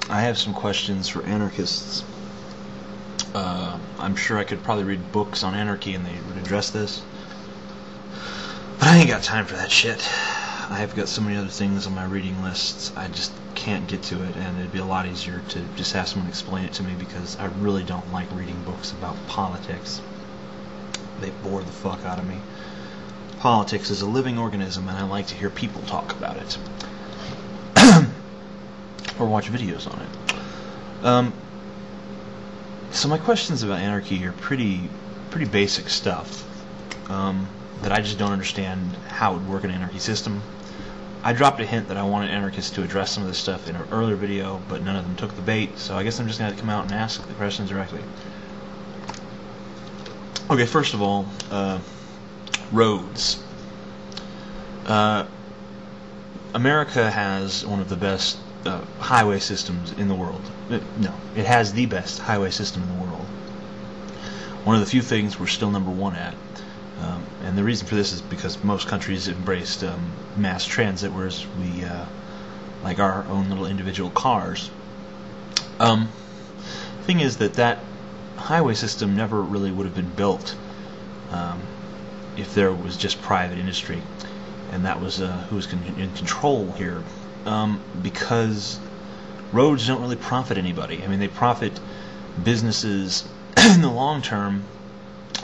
I have some questions for anarchists. I'm sure I could probably read books on anarchy and they would address this. But I ain't got time for that shit. I've got so many other things on my reading lists, I just can't get to it, and it'd be a lot easier to just have someone explain it to me, because I really don't like reading books about politics. They bore the fuck out of me. Politics is a living organism, and I like to hear people talk about it. Or watch videos on it. So my questions about anarchy are pretty basic stuff that I just don't understand how it would work in an anarchy system. I dropped a hint that I wanted anarchists to address some of this stuff in an earlier video, but none of them took the bait, so I guess I'm just going to come out and ask the questions directly. Okay, first of all, roads. America has one of the best highway systems in the world. It has the best highway system in the world. One of the few things we're still number one at. And the reason for this is because most countries embraced mass transit, whereas we like our own little individual cars. Thing is that highway system never really would have been built if there was just private industry, and that was who was in control here. Because roads don't really profit anybody. I mean, they profit businesses in the long term,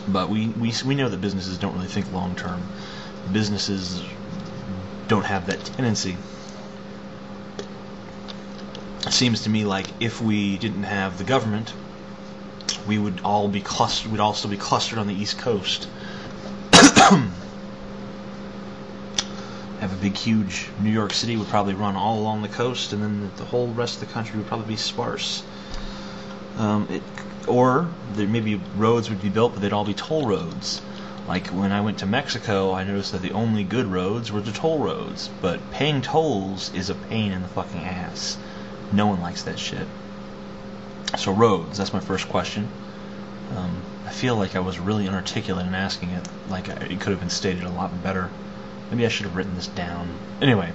but we know that businesses don't really think long term. Businesses don't have that tendency. It seems to me like if we didn't have the government, we would all be clustered. We'd all still be clustered on the East Coast. Have a big, huge New York City would probably run all along the coast, and then the whole rest of the country would probably be sparse. Or there maybe roads would be built, but they'd all be toll roads. Like when I went to Mexico, I noticed that the only good roads were the toll roads. But paying tolls is a pain in the fucking ass. No one likes that shit. So roads, that's my first question. I feel like I was really inarticulate in asking it. Like it could have been stated a lot better. Maybe I should have written this down. Anyway,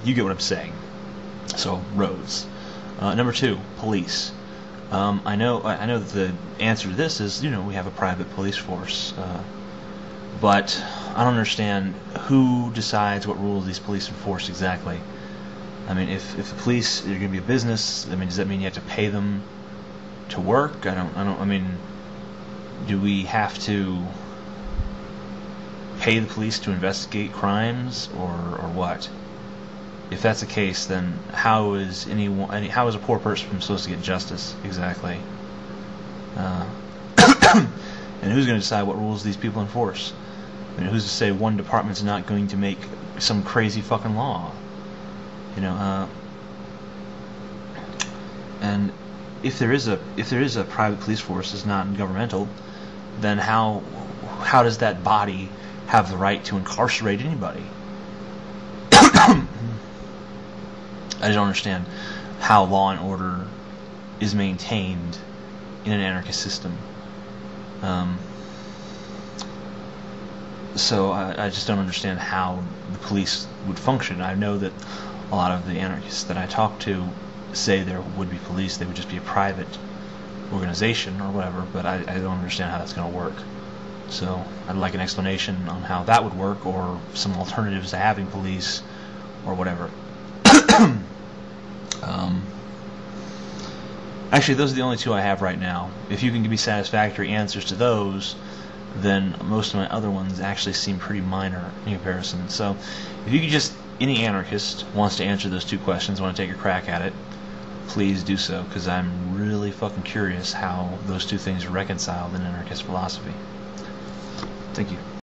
you get what I'm saying. So roads. Number two, police. I know that the answer to this is, we have a private police force, but I don't understand who decides what rules these police enforce exactly. I mean, if the police are going to be a business, I mean, does that mean you have to pay them to work? I mean, do we have to pay the police to investigate crimes, or what? If that's the case, then how is a poor person supposed to get justice exactly? And who's going to decide what rules these people enforce? I mean, who's to say one department's not going to make some crazy fucking law? And if there is a private police force that's not governmental, then how does that body have the right to incarcerate anybody? I don't understand how law and order is maintained in an anarchist system. So I just don't understand how the police would function. I know that a lot of the anarchists that I talk to say there would be police, they would just be a private organization or whatever, but I don't understand how that's going to work. So I'd like an explanation on how that would work, or some alternatives to having police, or whatever. Actually, those are the only two I have right now. If you can give me satisfactory answers to those, then most of my other ones actually seem pretty minor in comparison. So if you could just, any anarchist wants to answer those two questions, want to take a crack at it, please do so, because I'm really fucking curious how those two things are reconciled in anarchist philosophy. Thank you.